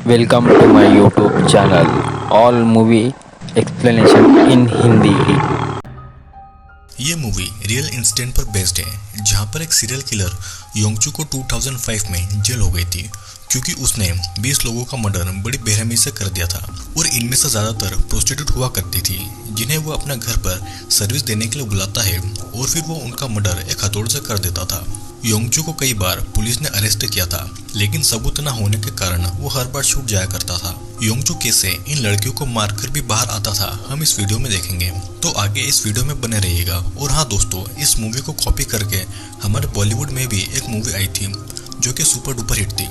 Welcome to my YouTube channel, All Movie Explanation in Hindi। ये movie real incident पर based है, जहां पर एक सीरियल किलर योंगचू को 2005 में जेल हो गई थी क्योंकि उसने 20 लोगों का मर्डर बड़ी बेरहमी से कर दिया था और इनमें से ज़्यादातर प्रोस्टिट्यूट हुआ करती थी जिन्हें वो अपना घर पर सर्विस देने के लिए बुलाता है और फिर वो उनका मर्डर एक हथौड़े से कर देता था। योंगचू को कई बार पुलिस ने अरेस्ट किया था, लेकिन सबूत न होने के कारण वो हर बार छूट जाया करता था। योंगचू कैसे इन लड़कियों को मारकर भी बाहर आता था, हम इस वीडियो में देखेंगे, तो आगे इस वीडियो में बने रहिएगा। और हाँ दोस्तों, इस मूवी को कॉपी करके हमारे बॉलीवुड में भी एक मूवी आई थी जो कि सुपर डुपर हिट थी,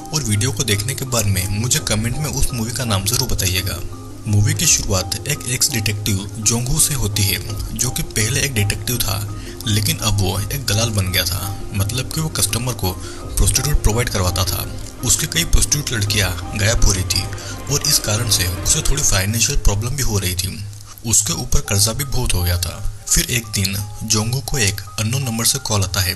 और वीडियो को देखने के बाद में मुझे कमेंट में उस मूवी का नाम जरूर बताइएगा। मूवी की शुरुआत एक एक्स डिटेक्टिव जोंगहू से होती है, जो कि पहले एक डिटेक्टिव था लेकिन अब वो एक दलाल बन गया था। मतलब कि वो कस्टमर को प्रोस्टिट्यूट प्रोवाइड करवाता था। उसके कई प्रोस्टिट्यूट लड़कियां गायब हो रही थी और इस कारण से उसे थोड़ी फाइनेंशियल प्रॉब्लम भी हो रही थी। उसके ऊपर कर्जा भी बहुत हो गया था। फिर एक दिन जोंगहू को एक अननोन नंबर से कॉल आता है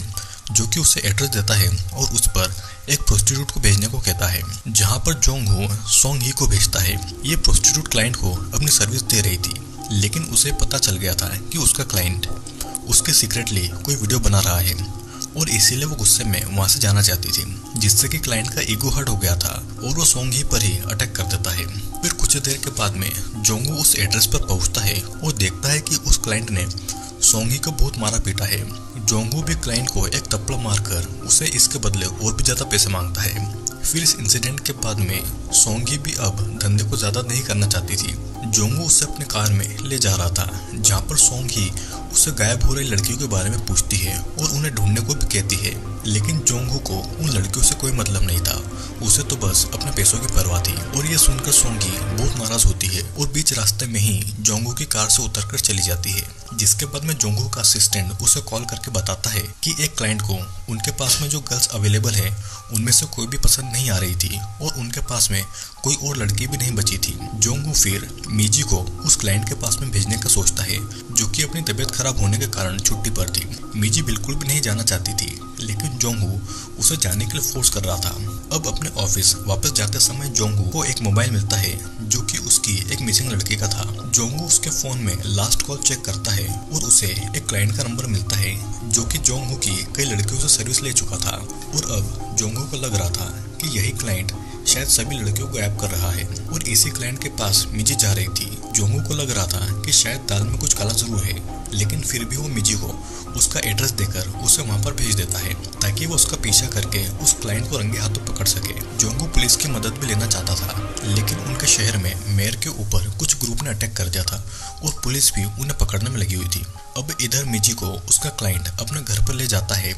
जो कि उसे एड्रेस देता है और उस पर एक प्रोस्टिट्यूट को भेजने को कहता है, जहां पर जोंगहू सोंग ही को भेजता है। ये प्रोस्टिट्यूट क्लाइंट को अपनी सर्विस दे रही थी, लेकिन उसे पता चल गया था कि उसका क्लाइंट उसके सीक्रेटली कोई वीडियो बना रहा है और इसीलिए वो गुस्से में वहां से जाना चाहती थी, जिससे कि क्लाइंट का ईगो हर्ट हो गया था और वो सोंग ही पर ही अटैक कर देता है। फिर कुछ देर के बाद में जोंगहू उस एड्रेस पर पहुंचता है और देखता है कि उस क्लाइंट ने सोंगी को बहुत मारा पीटा है। जोंगहू भी क्लाइंट को एक थप्पड़ मारकर उसे इसके बदले और भी ज्यादा पैसे मांगता है। फिर इस इंसिडेंट के बाद में सोंगी भी अब धंधे को ज्यादा नहीं करना चाहती थी। जोंगहू उसे अपने कार में ले जा रहा था, जहाँ पर सोंगी उससे गायब हो रही लड़कियों के बारे में पूछती है और उन्हें ढूंढने को भी कहती है, लेकिन जोंगहू को उन लड़कियों से कोई मतलब नहीं था। उसे तो बस अपने पैसों की परवाह थी। और ये सुनकर सोंगी बहुत नाराज होती है और बीच रास्ते में ही जोंगहू की कार से उतरकर चली जाती है। जिसके बाद में जोंगहू का असिस्टेंट उसे कॉल करके बताता है कि एक क्लाइंट को उनके पास में जो गर्ल्स अवेलेबल है उनमें से कोई भी पसंद नहीं आ रही थी और उनके पास में कोई और लड़की भी नहीं बची थी। जोंगहू फिर मीजी को उस क्लाइंट के पास में भेजने का सोचता है, जो कि अपनी तबीयत खराब होने के कारण छुट्टी पर थी। मीजी बिल्कुल भी नहीं जाना चाहती थी, लेकिन जोंगहू उसे जाने के लिए फोर्स कर रहा था। अब अपने ऑफिस वापस जाते समय जोंगहू को एक मोबाइल मिलता है जो कि उसकी एक मिसिंग लड़की का था। जोंगहू उसके फोन में लास्ट कॉल चेक करता है और उसे एक क्लाइंट का नंबर मिलता है जो कि जोंगहू की कई लड़कियों से सर्विस ले चुका था। और अब जोंगहू को लग रहा था कि यही क्लाइंट शायद सभी लड़कियों को गायब कर रहा है और इसी क्लाइंट के पास मिजी जा रही थी। जोंगहू को लग रहा था कि शायद दाल में कुछ काला जरूर है, लेकिन फिर भी वो मिजी को उसका एड्रेस देकर उसे वहां पर भेज देता है ताकि वो उसका पीछा करके उस क्लाइंट को रंगे हाथों पकड़ सके। जोंगहू पुलिस की मदद भी लेना चाहता था, लेकिन उनके शहर में मेयर के ऊपर कुछ ग्रुप ने अटैक कर दिया था और पुलिस भी उन्हें पकड़ने में लगी हुई थी। अब इधर मिजी को उसका क्लाइंट अपने घर पर ले जाता है।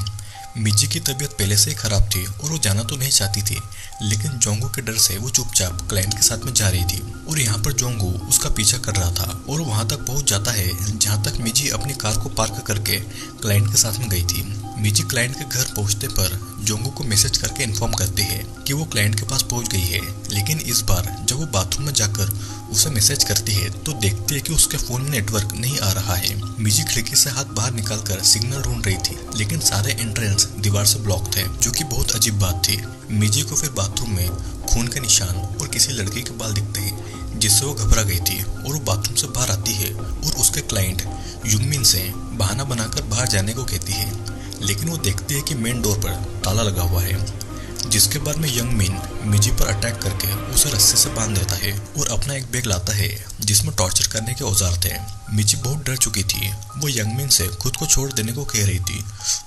मिजी की तबीयत पहले से ही खराब थी और वो जाना तो नहीं चाहती थी, लेकिन जोंगहू के डर से वो चुपचाप क्लाइंट के साथ में जा रही थी। और यहाँ पर जोंगहू उसका पीछा कर रहा था और वहां तक पहुंच जाता है जहां तक मिजी अपनी कार को पार्क करके क्लाइंट के साथ में गई थी। मिजी क्लाइंट के घर पहुंचते पर जोंगहू को मैसेज करके इन्फॉर्म करती है कि वो क्लाइंट के पास पहुंच गई है, लेकिन इस बार जब वो बाथरूम में जाकर उसे मैसेज करती है तो देखती है कि उसके फोन में नेटवर्क नहीं आ रहा है। मिजी खिड़की से हाथ बाहर निकालकर सिग्नल ढूंढ रही थी, लेकिन सारे एंट्रेंस दीवार से ब्लॉक थे, जो कि बहुत अजीब बात थी। मिजी को फिर बाथरूम में खून के निशान और किसी लड़की के बाल दिखते हैं, जिससे वो घबरा गई थी और वो बाथरूम से बाहर आती है और उसके क्लाइंट युंगमिन से बहाना बनाकर बाहर जाने को कहती है, लेकिन वो देखती है कि मेन डोर पर ताला लगा हुआ है। जिसके बाद में यंगमिन मिजी पर अटैक करके उसे रस्सी से बांध देता है और अपना एक बैग लाता है जिसमें टॉर्चर करने के औजार थे। मिजी बहुत डर चुकी थी। वो यंगमिन से खुद को छोड़ देने को कह रही थी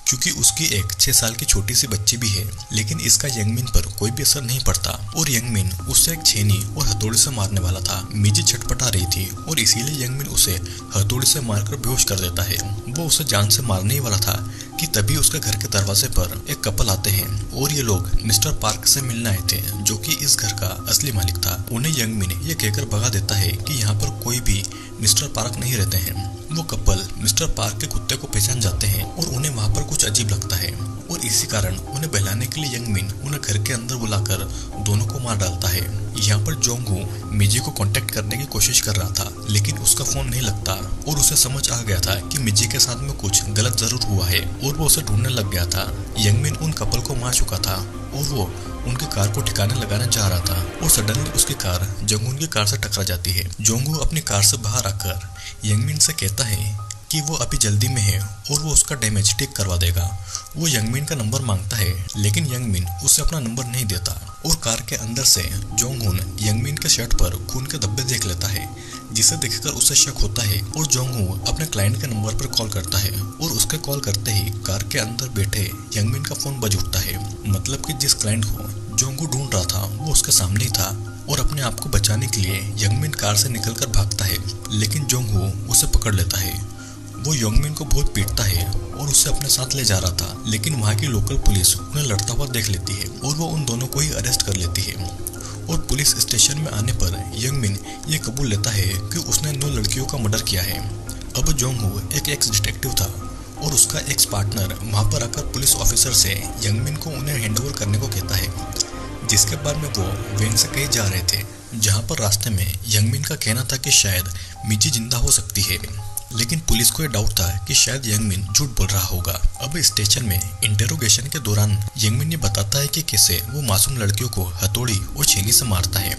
क्योंकि उसकी एक 6 साल की छोटी सी बच्ची भी है, लेकिन इसका यंगमिन पर कोई भी असर नहीं पड़ता और यंगमिन उससे एक छेनी और हथौड़ी से मारने वाला था। मिजी छटपटा रही थी और इसीलिए यंगमिन उसे हथौड़ी से मारकर बेहोश कर देता है। वो उसे जान से मारने ही वाला था कि तभी उसके घर के दरवाजे पर एक कपल आते हैं और ये लोग मिस्टर पार्क से मिलने आए थे, जो कि इस घर का असली मालिक था। उन्हें यंगमिन ये कहकर भगा देता है कि यहाँ पर कोई भी मिस्टर पार्क नहीं रहते हैं। वो कपल मिस्टर पार्क के कुत्ते को पहचान जाते हैं और उन्हें वहाँ पर कुछ अजीब लगता है और और इसी कारण उन्हें बहलाने के लिए यंगमिन उन्हें घर के अंदर बुलाकर दोनों को मार डालता है। यहाँ पर जोंगहो मिजी को कांटेक्ट करने की कोशिश कर रहा था, लेकिन उसका फोन नहीं लगता और उसे समझ आ गया था कि मिजी के साथ में कुछ गलत जरूर हुआ है और वो उसे ढूंढने लग गया था। यंगमिन उन कपल को मार चुका था और वो उनकी कार को ठिकाने लगाने जा रहा था और सडनली उसकी कार जोंगहो की कार से टकरा जाती है। जोंगहो अपनी कार से बाहर आकर यंगमिन से कहता है कि वो अभी जल्दी में है और वो उसका डैमेज ठीक करवा देगा। वो यंगमिन का नंबर मांगता है, लेकिन यंगमिन उसे अपना नंबर नहीं देता और कार के अंदर से जोंगहो यंगमिन के शर्ट पर खून के धब्बे देख लेता है, जिसे देखकर उसे शक होता है और जोंगहो अपने क्लाइंट के नंबर पर कॉल करता है और उसके कॉल करते ही कार के अंदर बैठे यंगमिन का फोन बज उठता है। मतलब कि जिस क्लाइंट को जोंगहो ढूंढ रहा था वो उसके सामने ही था और अपने आप को बचाने के लिए यंगमिन कार से निकलकर भागता है, लेकिन जोंगहो उसे पकड़ लेता है। वो यंगमिन को बहुत पीटता है और उसे अपने साथ ले जा रहा था, लेकिन वहाँ की लोकल पुलिस उन्हें लड़ता हुआ देख लेती है और वो उन दोनों को ही अरेस्ट कर लेती है। और पुलिस स्टेशन में आने पर यंगमिन ये कबूल लेता है कि उसने 9 लड़कियों का मर्डर किया है। अब जोंगहो एक एक्स डिटेक्टिव था और उसका एक्स पार्टनर वहाँ पर आकर पुलिस ऑफिसर से यंगमिन को उन्हें हैंडओवर करने को कहता है, जिसके बाद में वो वैन से कहीं जा रहे थे, जहाँ पर रास्ते में यंगमिन का कहना था कि शायद मिजी जिंदा हो सकती है, लेकिन पुलिस को यह डाउट था कि शायद यंगमिन झूठ बोल रहा होगा। अब स्टेशन में इंटेरोगेशन के दौरान यंगमिन ये बताता है कि कैसे वो मासूम लड़कियों को हथौड़ी और छेनी से मारता है।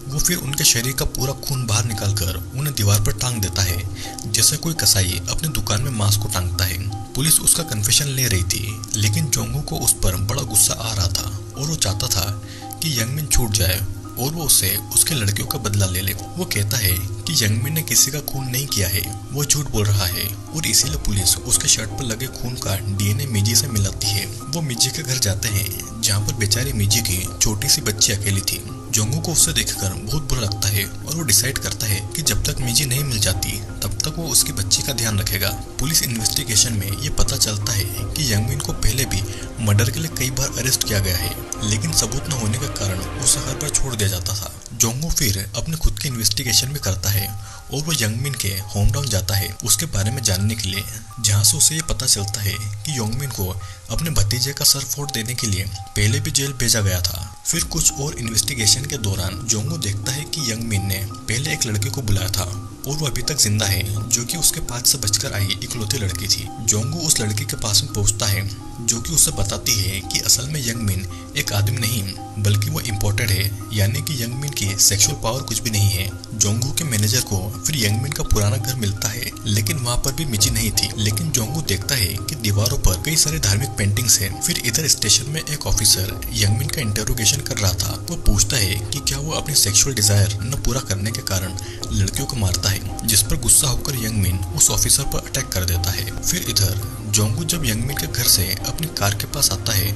वो फिर उनके शरीर का पूरा खून बाहर निकालकर उन्हें दीवार पर टांग देता है, जैसे कोई कसाई अपनी दुकान में मांस को टांगता है। पुलिस उसका कन्फेशन ले रही थी, लेकिन जोंगहो को उस पर बड़ा गुस्सा आ रहा था और वो चाहता था कि यंगमिन छूट जाए और वो उससे उसके लड़कियों का बदला ले ले। वो कहता है कि यंगमिन ने किसी का खून नहीं किया है, वो झूठ बोल रहा है और इसीलिए पुलिस उसके शर्ट पर लगे खून का डीएनए मिजी से मिलाती है। वो मिजी के घर जाते हैं, जहाँ पर बेचारी मिजी की छोटी सी बच्ची अकेली थी। जोंगहो को उससे देखकर बहुत बुरा लगता है और वो डिसाइड करता है कि जब तक मिजी नहीं मिल जाती तब तक वो उसकी बच्ची का ध्यान रखेगा। पुलिस इन्वेस्टिगेशन में ये पता चलता है कि यंगमिन को पहले भी मर्डर के लिए कई बार अरेस्ट किया गया है, लेकिन सबूत न होने के कारण उसे हर बार छोड़ दिया जाता था। जोंगहो फिर अपने खुद के इन्वेस्टिगेशन भी करता है और वो यंगमिन के होम टाउन जाता है उसके बारे में जानने के लिए, जहाँ से उसे ये पता चलता है कि यंगमिन को अपने भतीजे का सर फोड़ देने के लिए पहले भी जेल भेजा गया था। फिर कुछ और इन्वेस्टिगेशन के दौरान जोंगहो देखता है कि यंगमिन ने पहले एक लड़के को बुलाया था और वो अभी तक जिंदा है, जो कि उसके पास से बचकर आई इकलौती लड़की थी। जोंगहो उस लड़की के पास में पहुंचता है, जो कि उसे बताती है कि असल में यंगमिन एक आदमी नहीं बल्कि वो इम्पोर्टेड है, यानी कि यंगमिन की सेक्सुअल पावर कुछ भी नहीं है। जोंगहो के मैनेजर को फिर यंगमिन का पुराना घर मिलता है, लेकिन वहाँ पर भी मिजी नहीं थी। लेकिन जोंगहो देखता है कि दीवारों पर कई सारे धार्मिक पेंटिंग्स हैं। फिर इधर स्टेशन में एक ऑफिसर यंगमिन का इंटेरोगेशन कर रहा था। वो पूछता है कि क्या वो अपनी सेक्सुअल डिजायर न पूरा करने के कारण लड़कियों को मारता है, जिस पर गुस्सा होकर यंगमिन उस ऑफिसर पर अटैक कर देता है। फिर इधर जोंगहो जब यंगमिन के घर से अपनी कार के पास आता है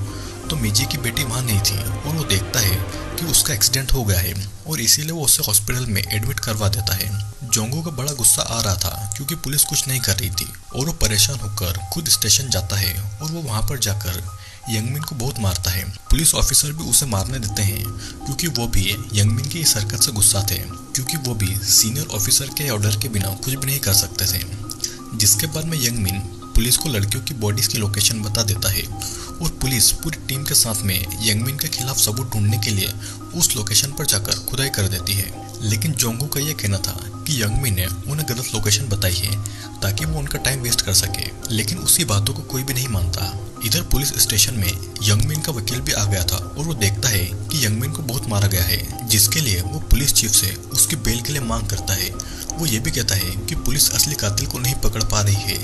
तो मिजी की बेटी वहाँ नहीं थी और वो देखता है कि उसका एक्सीडेंट हो गया है और इसीलिए वो उसे हॉस्पिटल में एडमिट करवा देता है। जोंगहो को बड़ा गुस्सा आ रहा था क्योंकि पुलिस कुछ नहीं कर रही थी और वो परेशान होकर खुद स्टेशन जाता है और वो वहाँ पर जाकर यंगमिन को बहुत मारता है। पुलिस ऑफिसर भी उसे मारने देते हैं क्योंकि वो भी यंगमिन की इस हरकत से गुस्सा थे, क्योंकि वो भी सीनियर ऑफिसर के ऑर्डर के बिना कुछ भी नहीं कर सकते थे। जिसके बाद में यंगमिन पुलिस को लड़कियों की बॉडीज की लोकेशन बता देता है और पुलिस पूरी टीम के साथ में यंगमिन के खिलाफ सबूत ढूंढने के लिए उस लोकेशन पर जाकर खुदाई कर देती है। लेकिन जोंगहो का यह कहना था कि यंगमिन ने उन्हें गलत लोकेशन बताई है ताकि वो उनका टाइम वेस्ट कर सके, लेकिन उसकी बातों को कोई भी नहीं मानता। इधर पुलिस स्टेशन में यंगमिन का वकील भी आ गया था और वो देखता है कि यंगमिन को बहुत मारा गया है, जिसके लिए वो पुलिस चीफ से उसकी बेल के लिए मांग करता है। वो ये भी कहता है कि पुलिस असली कातिल को नहीं पकड़ पा रही है,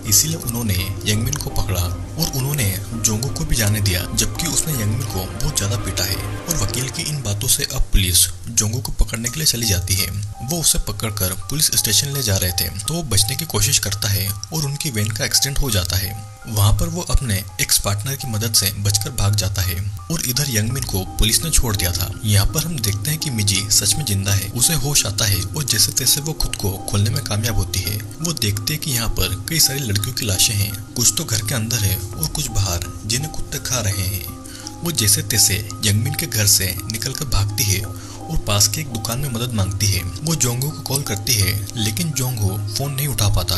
इसीलिए उन्होंने यंगमिन को पकड़ा और उन्होंने जोंगहो को भी जाने दिया, जबकि उसने यंगमिन को बहुत ज्यादा पीटा है। और वकील की इन बातों से अब पुलिस जोंगहो को पकड़ने के लिए चली जाती है। वो उसे पकड़कर पुलिस स्टेशन ले जा रहे थे तो वो बचने की कोशिश करता है और उनकी वैन का एक्सीडेंट हो जाता है। वहाँ पर वो अपने एक्स पार्टनर की मदद से बचकर भाग जाता है और इधर यंगमिन को पुलिस ने छोड़ दिया था। यहाँ पर हम देखते हैं कि मिजी सच में जिंदा है। उसे होश आता है और जैसे तैसे वो खुद को खोलने में कामयाब होती है। वो देखते हैं कि यहाँ पर कई सारी लड़कियों की लाशें हैं, कुछ तो घर के अंदर है और कुछ बाहर, जिन्हें कुत्ते खा रहे हैं। वो जैसे तैसे यंगमिन के घर से निकलकर भागती है और पास की एक दुकान में मदद मांगती है। वो जोंगहो को कॉल करती है, लेकिन जोंगहो फोन नहीं उठा पाता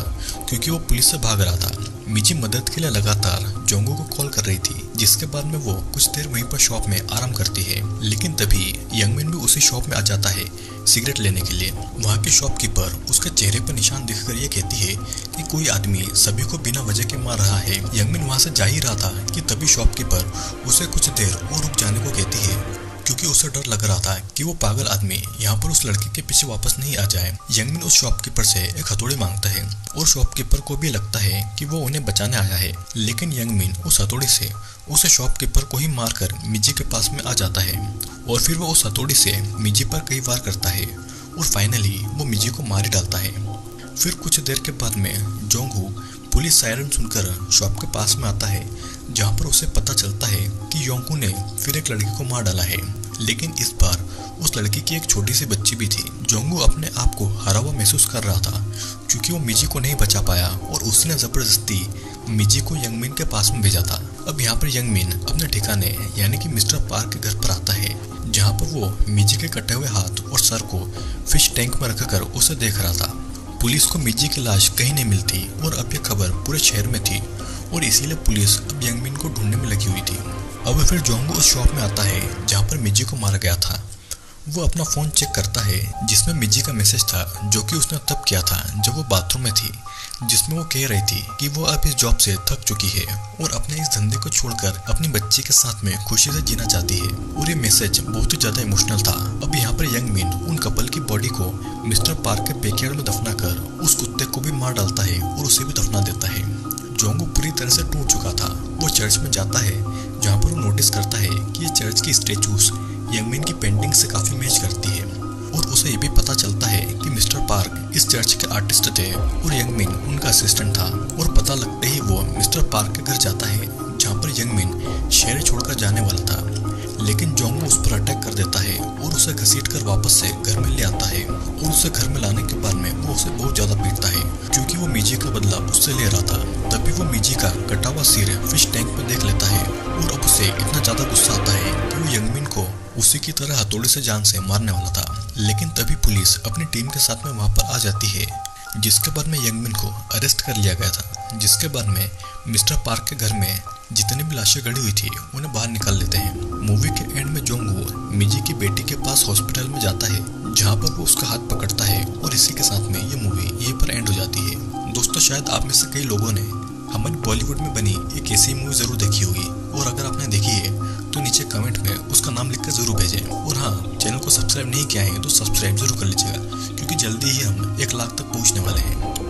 क्योंकि वो पुलिस से भाग रहा था। मिजी मदद के लिए लगातार जोंगहो को कॉल कर कर रही थी, जिसके बाद में वो कुछ देर वहीं पर शॉप में आराम करती है। लेकिन तभी यंगमिन भी उसी शॉप में आ जाता है सिगरेट लेने के लिए। वहाँ की शॉपकीपर उसके चेहरे पर निशान दिखकर ये कहती है कि कोई आदमी सभी को बिना वजह के मार रहा है। यंगमिन वहाँ से जा ही रहा था कि तभी शॉपकीपर उसे कुछ देर और रुक जाने को कहती है, क्योंकि उसे डर लग रहा था कि वो पागल आदमी यहाँ पर उस लड़के के पीछे वापस नहीं आ जाए। यंगमिन उस शॉपकीपर से एक हथौड़ी मांगता है और शॉपकीपर को भी लगता है कि वो उन्हें बचाने आया है। लेकिन यंगमिन उस हथौड़ी से उसे शॉपकीपर को ही मारकर मिजी के पास में आ जाता है और फिर वो उस हथौड़ी से मिजी पर कई वार करता है और फाइनली वो मिजी को मार ही डालता है। फिर कुछ देर के बाद में जोंगहू पुलिस सायरन सुनकर शॉप के पास में आता है, जहाँ पर उसे पता चलता है कि योंगहू ने फिर एक लड़की को मार डाला है। लेकिन इस बार उस लड़की की एक छोटी सी बच्ची भी थी। जोंगहू अपने आप को हरा हुआ महसूस कर रहा था क्योंकि वो मिजी को नहीं बचा पाया और उसने जबरदस्ती मिजी को यंगमिन के पास में भेजा था। अब यहाँ पर यंगमिन अपने ठिकाने यानी कि मिस्टर पार्क के घर पर आता है, जहाँ पर वो मिजी के कटे हुए हाथ और सर को फिश टैंक में रखकर उसे देख रहा था। पुलिस को मिजी की लाश कहीं नहीं मिलती और अब यह खबर पूरे शहर में थी और इसीलिए पुलिस अब यंगमिन को ढूंढने में लगी हुई थी। अब फिर जोंगहू उस शॉप में आता है जहाँ पर मिजी को मारा गया था। वो अपना फोन चेक करता है जिसमें मिजी का मैसेज था, जो कि उसने तब किया था जब वो बाथरूम में थी, जिसमें वो कह रही थी कि वो अब इस जॉब से थक चुकी है और अपने इस धंधे को छोड़कर अपनी बच्ची के साथ में खुशी से जीना चाहती है। और ये मैसेज बहुत ही ज्यादा इमोशनल था। अब यहाँ पर यंगमिन उन कपल की बॉडी को मिस्टर पार्क के बैकयार्ड में दफना कर उस कुत्ते को भी मार डालता है और उसे भी दफना देता है। जोंगहू पूरी तरह से टूट चुका था। वो चर्च में जाता है, जहाँ पर वो नोटिस करता है कि ये चर्च की स्टेचूज यंगमिन की पेंटिंग से काफी मैच करती है और उसे ये भी पता चलता है कि मिस्टर पार्क इस चर्च के आर्टिस्ट थे और यंगमिन उनका असिस्टेंट था। और पता लगते ही वो मिस्टर पार्क के घर जाता है, जहाँ पर यंगमिन शहर छोड़कर जाने वाला था। लेकिन जोंगहू उस पर अटैक कर देता है और उसे घसीटकर वापस से घर में ले आता है और उसे घर में लाने के बाद में वो उसे बहुत ज्यादा पीटता है, क्योंकि वो मिजी का बदला उससे ले रहा था। तभी वो मिजी का कटा हुआ सिर फिश टैंक में देख लेता है और अब उसे इतना ज्यादा गुस्सा आता है कि वो यंगमिन को उसी की तरह हथौड़े से जान से मारने वाला था। लेकिन तभी पुलिस अपनी टीम के साथ में वहां पर आ जाती है, जिसके बाद में यंगमिन को अरेस्ट कर लिया गया था। जिसके बाद में मिस्टर पार्क के घर में जितनी भी लाशें गड़ी हुई थी उन्हें बाहर निकाल लेते हैं। मूवी के एंड में जोंगहू मिजी की बेटी के पास हॉस्पिटल में जाता है, जहाँ पर वो उसका हाथ पकड़ता है और इसी के साथ में ये मूवी यहीं पर एंड हो जाती है। दोस्तों, शायद आप में से कई लोगों ने हमारी बॉलीवुड में बनी एक ऐसी मूवी जरूर देखी होगी, और अगर आपने देखी है तो नीचे कमेंट में उसका नाम लिखकर जरूर भेजें। और हाँ, चैनल को सब्सक्राइब नहीं किया है तो सब्सक्राइब जरूर कर लीजिएगा, क्योंकि जल्दी ही हम 1 लाख तक पहुँचने वाले हैं।